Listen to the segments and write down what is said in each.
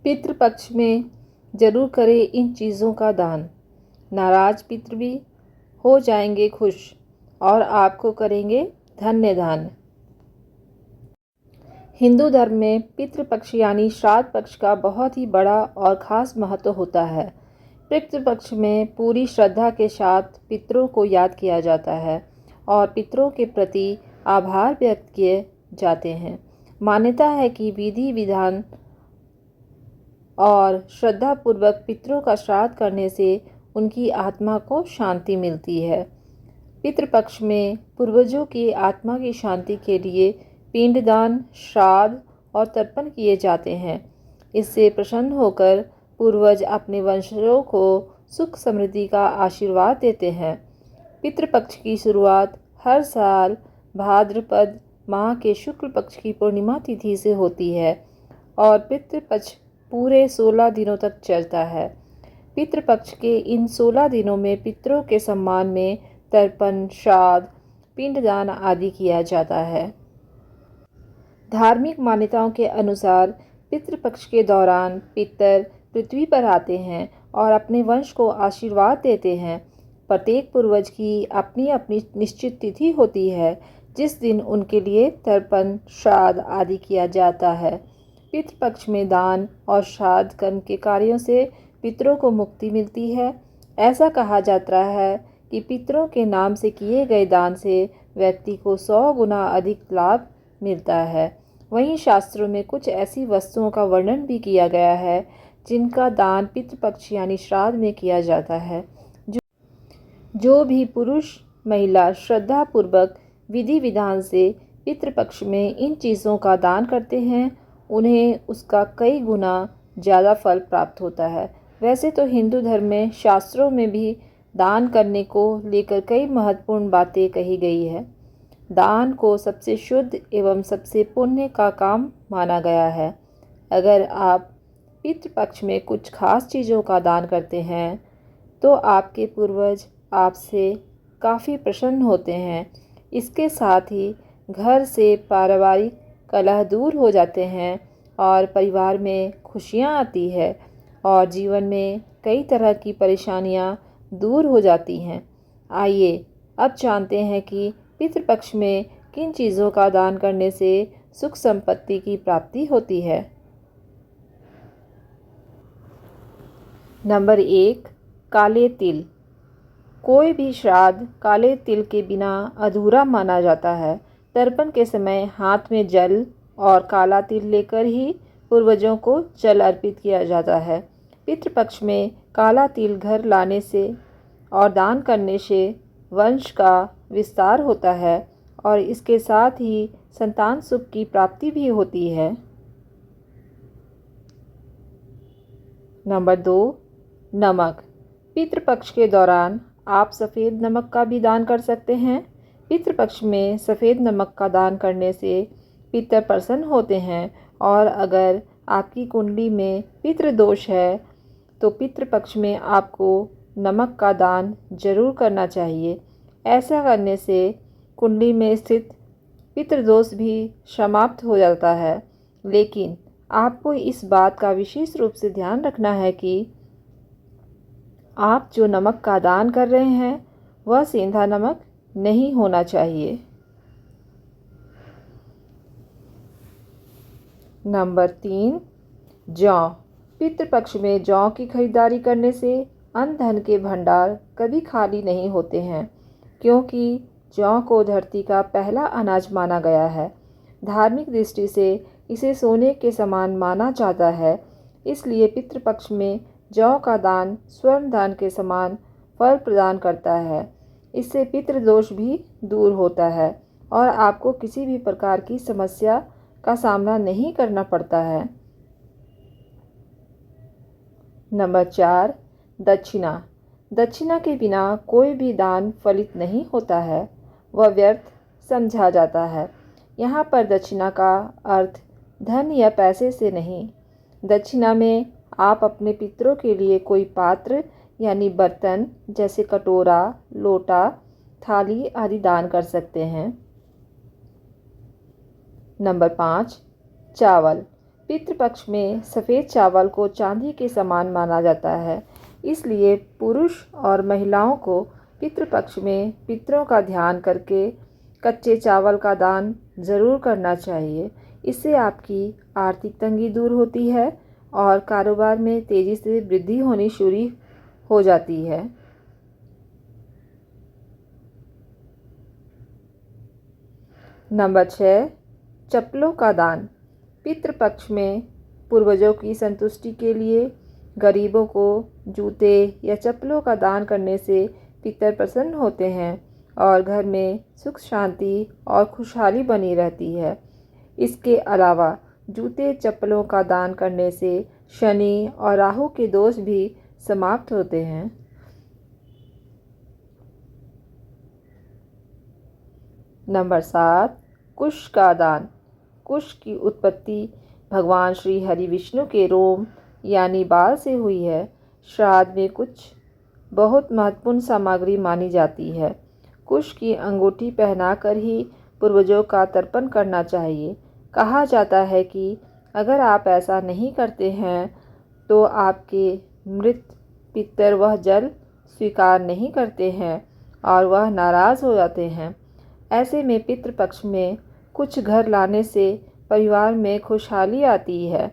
पितृपक्ष में जरूर करें इन चीज़ों का दान। नाराज पितृ भी हो जाएंगे खुश और आपको करेंगे धन्य दान। हिंदू धर्म में पितृपक्ष यानी श्राद्ध पक्ष का बहुत ही बड़ा और ख़ास महत्व होता है। पितृपक्ष में पूरी श्रद्धा के साथ पितरों को याद किया जाता है और पितरों के प्रति आभार व्यक्त किए जाते हैं। मान्यता है कि विधि विधान और श्रद्धापूर्वक पितरों का श्राद्ध करने से उनकी आत्मा को शांति मिलती है। पितृपक्ष में पूर्वजों की आत्मा की शांति के लिए पिंडदान, श्राद्ध और तर्पण किए जाते हैं। इससे प्रसन्न होकर पूर्वज अपने वंशजों को सुख समृद्धि का आशीर्वाद देते हैं। पितृपक्ष की शुरुआत हर साल भाद्रपद माह के शुक्ल पक्ष की पूर्णिमा तिथि से होती है और पितृपक्ष पूरे 16 दिनों तक चलता है। पितृपक्ष के इन 16 दिनों में पितरों के सम्मान में तर्पण, श्राद्ध, पिंडदान आदि किया जाता है। धार्मिक मान्यताओं के अनुसार पितृपक्ष के दौरान पितर पृथ्वी पर आते हैं और अपने वंश को आशीर्वाद देते हैं। प्रत्येक पूर्वज की अपनी अपनी निश्चित तिथि होती है जिस दिन उनके लिए तर्पण, श्राद्ध आदि किया जाता है। पितृपक्ष में दान और श्राद्ध कर्म के कार्यों से पितरों को मुक्ति मिलती है। ऐसा कहा जाता है कि पितरों के नाम से किए गए दान से व्यक्ति को 100 गुना अधिक लाभ मिलता है। वहीं शास्त्रों में कुछ ऐसी वस्तुओं का वर्णन भी किया गया है जिनका दान पितृपक्ष यानी श्राद्ध में किया जाता है। जो भी पुरुष महिला श्रद्धापूर्वक विधि विधान से पितृपक्ष में इन चीज़ों का दान करते हैं उन्हें उसका कई गुना ज़्यादा फल प्राप्त होता है। वैसे तो हिंदू धर्म में शास्त्रों में भी दान करने को लेकर कई महत्वपूर्ण बातें कही गई है। दान को सबसे शुद्ध एवं सबसे पुण्य का काम माना गया है। अगर आप पितृपक्ष में कुछ खास चीज़ों का दान करते हैं तो आपके पूर्वज आपसे काफ़ी प्रसन्न होते हैं। इसके साथ ही घर से पारिवारिक कलह दूर हो जाते हैं और परिवार में खुशियाँ आती है और जीवन में कई तरह की परेशानियाँ दूर हो जाती हैं। आइए अब जानते हैं कि पितृपक्ष में किन चीज़ों का दान करने से सुख संपत्ति की प्राप्ति होती है। नंबर 1, काले तिल। कोई भी श्राद्ध काले तिल के बिना अधूरा माना जाता है। तर्पण के समय हाथ में जल और काला तिल लेकर ही पूर्वजों को जल अर्पित किया जाता है। पितृपक्ष में काला तिल घर लाने से और दान करने से वंश का विस्तार होता है और इसके साथ ही संतान सुख की प्राप्ति भी होती है। नंबर 2, नमक। पितृपक्ष के दौरान आप सफ़ेद नमक का भी दान कर सकते हैं। पितृपक्ष में सफ़ेद नमक का दान करने से पितर प्रसन्न होते हैं और अगर आपकी कुंडली में पितृदोष है तो पितृपक्ष में आपको नमक का दान जरूर करना चाहिए। ऐसा करने से कुंडली में स्थित पितृदोष भी समाप्त हो जाता है। लेकिन आपको इस बात का विशेष रूप से ध्यान रखना है कि आप जो नमक का दान कर रहे हैं वह सेंधा नमक नहीं होना चाहिए। नंबर 3, जौ। पितृपक्ष में जौ की खरीदारी करने से अन्न धन के भंडार कभी खाली नहीं होते हैं, क्योंकि जौ को धरती का पहला अनाज माना गया है। धार्मिक दृष्टि से इसे सोने के समान माना जाता है। इसलिए पितृपक्ष में जौ का दान स्वर्ण दान के समान फल प्रदान करता है। इससे पितृदोष भी दूर होता है और आपको किसी भी प्रकार की समस्या का सामना नहीं करना पड़ता है। नंबर 4, दक्षिणा। दक्षिणा के बिना कोई भी दान फलित नहीं होता है, वह व्यर्थ समझा जाता है। यहाँ पर दक्षिणा का अर्थ धन या पैसे से नहीं। दक्षिणा में आप अपने पितरों के लिए कोई पात्र यानी बर्तन जैसे कटोरा, लोटा, थाली आदि दान कर सकते हैं। नंबर 5, चावल। पितृपक्ष में सफ़ेद चावल को चांदी के समान माना जाता है, इसलिए पुरुष और महिलाओं को पितृपक्ष में पितरों का ध्यान करके कच्चे चावल का दान ज़रूर करना चाहिए। इससे आपकी आर्थिक तंगी दूर होती है और कारोबार में तेज़ी से वृद्धि होनी शुरू हो जाती है। नंबर 6, चप्पलों का दान। पितृपक्ष में पूर्वजों की संतुष्टि के लिए गरीबों को जूते या चप्पलों का दान करने से पितर प्रसन्न होते हैं और घर में सुख शांति और खुशहाली बनी रहती है। इसके अलावा जूते चप्पलों का दान करने से शनि और राहु के दोष भी समाप्त होते हैं। नंबर 7, कुश का दान। कुश की उत्पत्ति भगवान श्री हरि विष्णु के रोम यानी बाल से हुई है। श्राद्ध में कुछ बहुत महत्वपूर्ण सामग्री मानी जाती है। कुश की अंगूठी पहनाकर ही पूर्वजों का तर्पण करना चाहिए। कहा जाता है कि अगर आप ऐसा नहीं करते हैं तो आपके मृत पितर वह जल स्वीकार नहीं करते हैं और वह नाराज़ हो जाते हैं। ऐसे में पितृपक्ष में कुछ घर लाने से परिवार में खुशहाली आती है।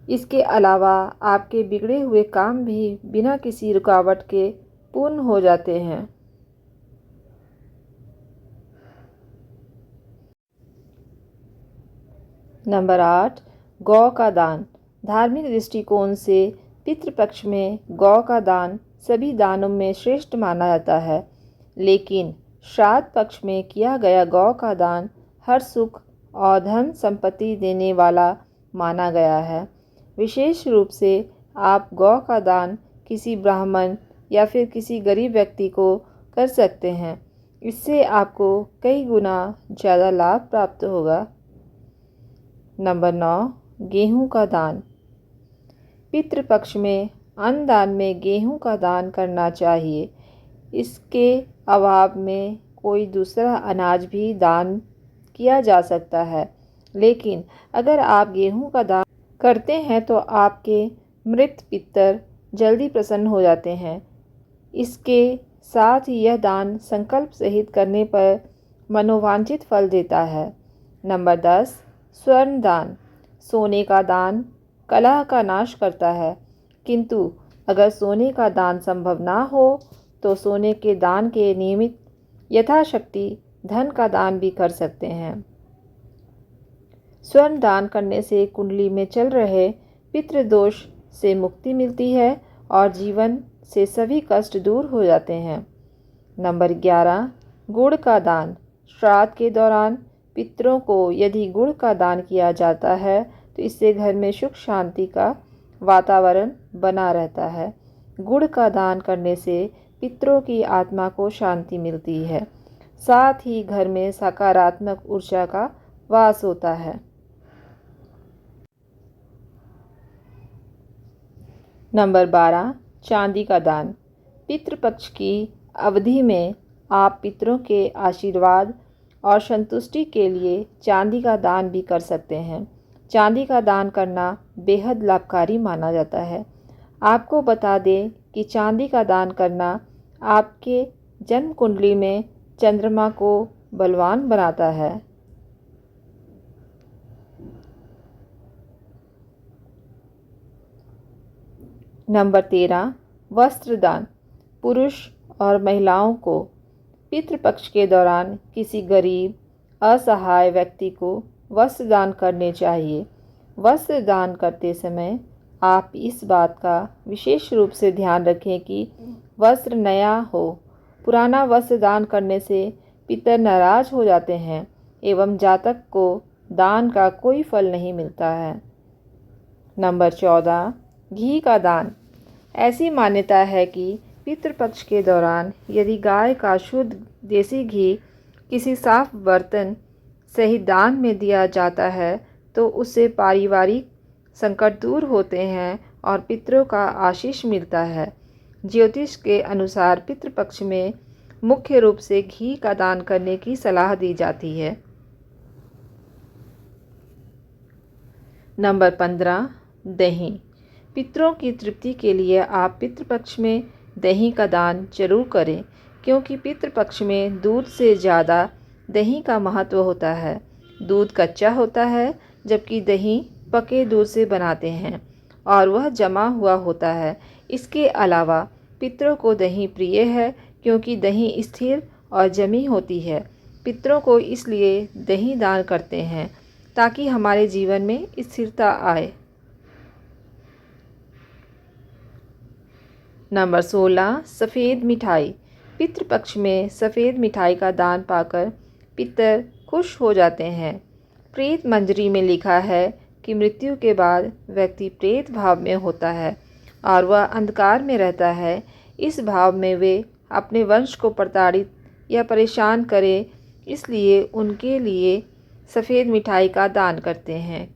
इसके अलावा आपके बिगड़े हुए काम भी बिना किसी रुकावट के पूर्ण हो जाते हैं। नंबर 8, गौ का दान। धार्मिक दृष्टिकोण से पितृपक्ष में गौ का दान सभी दानों में श्रेष्ठ माना जाता है, लेकिन श्राद्ध पक्ष में किया गया गौ का दान हर सुख और धन संपत्ति देने वाला माना गया है। विशेष रूप से आप गौ का दान किसी ब्राह्मण या फिर किसी गरीब व्यक्ति को कर सकते हैं। इससे आपको कई गुना ज़्यादा लाभ प्राप्त होगा। नंबर 9, गेहूं का दान। पितृपक्ष में अन्न दान में गेहूं का दान करना चाहिए। इसके अभाव में कोई दूसरा अनाज भी दान किया जा सकता है, लेकिन अगर आप गेहूं का दान करते हैं तो आपके मृत पितर जल्दी प्रसन्न हो जाते हैं। इसके साथ ही यह दान संकल्प सहित करने पर मनोवांछित फल देता है। नंबर 10, स्वर्ण दान। सोने का दान कलह का नाश करता है, किंतु अगर सोने का दान संभव ना हो तो सोने के दान के नियमित यथाशक्ति धन का दान भी कर सकते हैं। स्वर्ण दान करने से कुंडली में चल रहे पितृदोष से मुक्ति मिलती है और जीवन से सभी कष्ट दूर हो जाते हैं। नंबर 11, गुड़ का दान। श्राद्ध के दौरान पितरों को यदि गुड़ का दान किया जाता है तो इससे घर में सुख शांति का वातावरण बना रहता है। गुड़ का दान करने से पितरों की आत्मा को शांति मिलती है, साथ ही घर में सकारात्मक ऊर्जा का वास होता है। नंबर 12, चांदी का दान। पितृपक्ष की अवधि में आप पितरों के आशीर्वाद और संतुष्टि के लिए चांदी का दान भी कर सकते हैं। चांदी का दान करना बेहद लाभकारी माना जाता है। आपको बता दें कि चांदी का दान करना आपके जन्म कुंडली में चंद्रमा को बलवान बनाता है। नंबर 13, वस्त्र दान। पुरुष और महिलाओं को पितृपक्ष के दौरान किसी गरीब असहाय व्यक्ति को वस्त्र दान करने चाहिए। वस्त्र दान करते समय आप इस बात का विशेष रूप से ध्यान रखें कि वस्त्र नया हो। पुराना वस्त्र दान करने से पितर नाराज हो जाते हैं एवं जातक को दान का कोई फल नहीं मिलता है। नंबर 14, घी का दान। ऐसी मान्यता है कि पितृपक्ष के दौरान यदि गाय का शुद्ध देसी घी किसी साफ बर्तन सहित दान में दिया जाता है तो उससे पारिवारिक संकट दूर होते हैं और पितरों का आशीष मिलता है। ज्योतिष के अनुसार पितृपक्ष में मुख्य रूप से घी का दान करने की सलाह दी जाती है। नंबर 15, दही। पितरों की तृप्ति के लिए आप पितृपक्ष में दही का दान जरूर करें, क्योंकि पितृपक्ष में दूध से ज़्यादा दही का महत्व होता है। दूध कच्चा होता है, जबकि दही पके दूध से बनाते हैं और वह जमा हुआ होता है। इसके अलावा पितरों को दही प्रिय है, क्योंकि दही स्थिर और जमी होती है। पितरों को इसलिए दही दान करते हैं ताकि हमारे जीवन में स्थिरता आए। नंबर 16, सफ़ेद मिठाई। पितृपक्ष में सफ़ेद मिठाई का दान पाकर पितर खुश हो जाते हैं। प्रेत मंजरी में लिखा है कि मृत्यु के बाद व्यक्ति प्रेत भाव में होता है और वह अंधकार में रहता है। इस भाव में वे अपने वंश को प्रताड़ित या परेशान करें, इसलिए उनके लिए सफ़ेद मिठाई का दान करते हैं।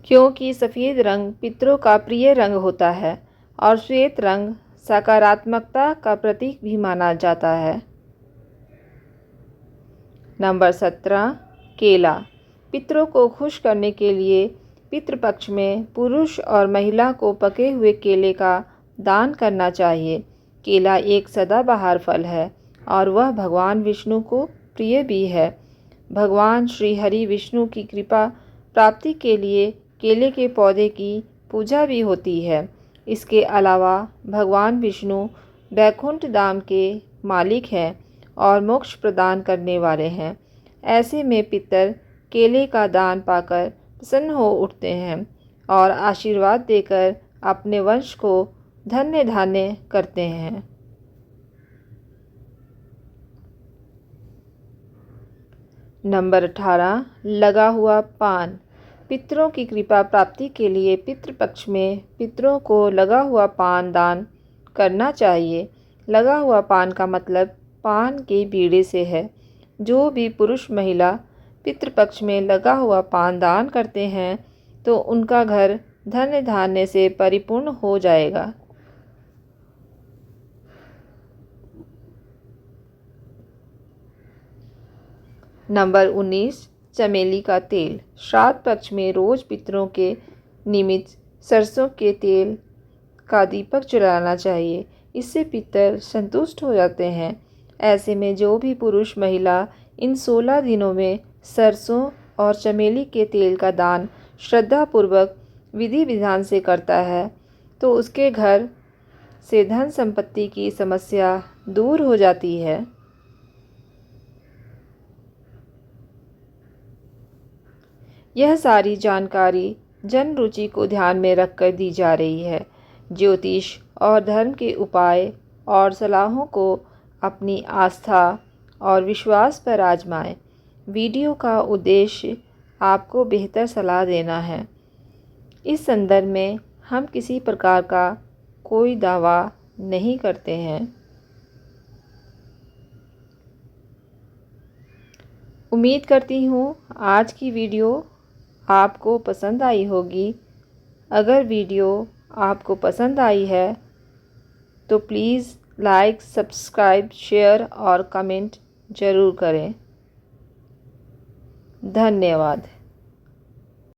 क्योंकि सफ़ेद रंग पितरों का प्रिय रंग होता है और श्वेत रंग सकारात्मकता का प्रतीक भी माना जाता है। नंबर 17, केला। पितरों को खुश करने के लिए पितृपक्ष में पुरुष और महिला को पके हुए केले का दान करना चाहिए। केला एक सदाबहार फल है और वह भगवान विष्णु को प्रिय भी है। भगवान श्री हरि विष्णु की कृपा प्राप्ति के लिए केले के पौधे की पूजा भी होती है। इसके अलावा भगवान विष्णु वैकुंठ धाम के मालिक हैं और मोक्ष प्रदान करने वाले हैं। ऐसे में पितर केले का दान पाकर प्रसन्न हो उठते हैं और आशीर्वाद देकर अपने वंश को धन्य धान्य करते हैं। नंबर 18, लगा हुआ पान। पितरों की कृपा प्राप्ति के लिए पितृपक्ष में पितरों को लगा हुआ पान दान करना चाहिए। लगा हुआ पान का मतलब पान के बीड़े से है। जो भी पुरुष महिला पितृपक्ष में लगा हुआ पान दान करते हैं तो उनका घर धन्य धान्य से परिपूर्ण हो जाएगा। नंबर 19, चमेली का तेल। श्राद्ध पक्ष में रोज पितरों के निमित्त सरसों के तेल का दीपक जलाना चाहिए। इससे पितर संतुष्ट हो जाते हैं। ऐसे में जो भी पुरुष महिला इन 16 दिनों में सरसों और चमेली के तेल का दान श्रद्धापूर्वक विधि विधान से करता है तो उसके घर से धन संपत्ति की समस्या दूर हो जाती है। यह सारी जानकारी जन रुचि को ध्यान में रखकर दी जा रही है। ज्योतिष और धर्म के उपाय और सलाहों को अपनी आस्था और विश्वास पर आजमाएं। वीडियो का उद्देश्य आपको बेहतर सलाह देना है। इस संदर्भ में हम किसी प्रकार का कोई दावा नहीं करते हैं। उम्मीद करती हूँ आज की वीडियो आपको पसंद आई होगी। अगर वीडियो आपको पसंद आई है तो प्लीज़ लाइक, सब्सक्राइब, शेयर और कमेंट ज़रूर करें। धन्यवाद।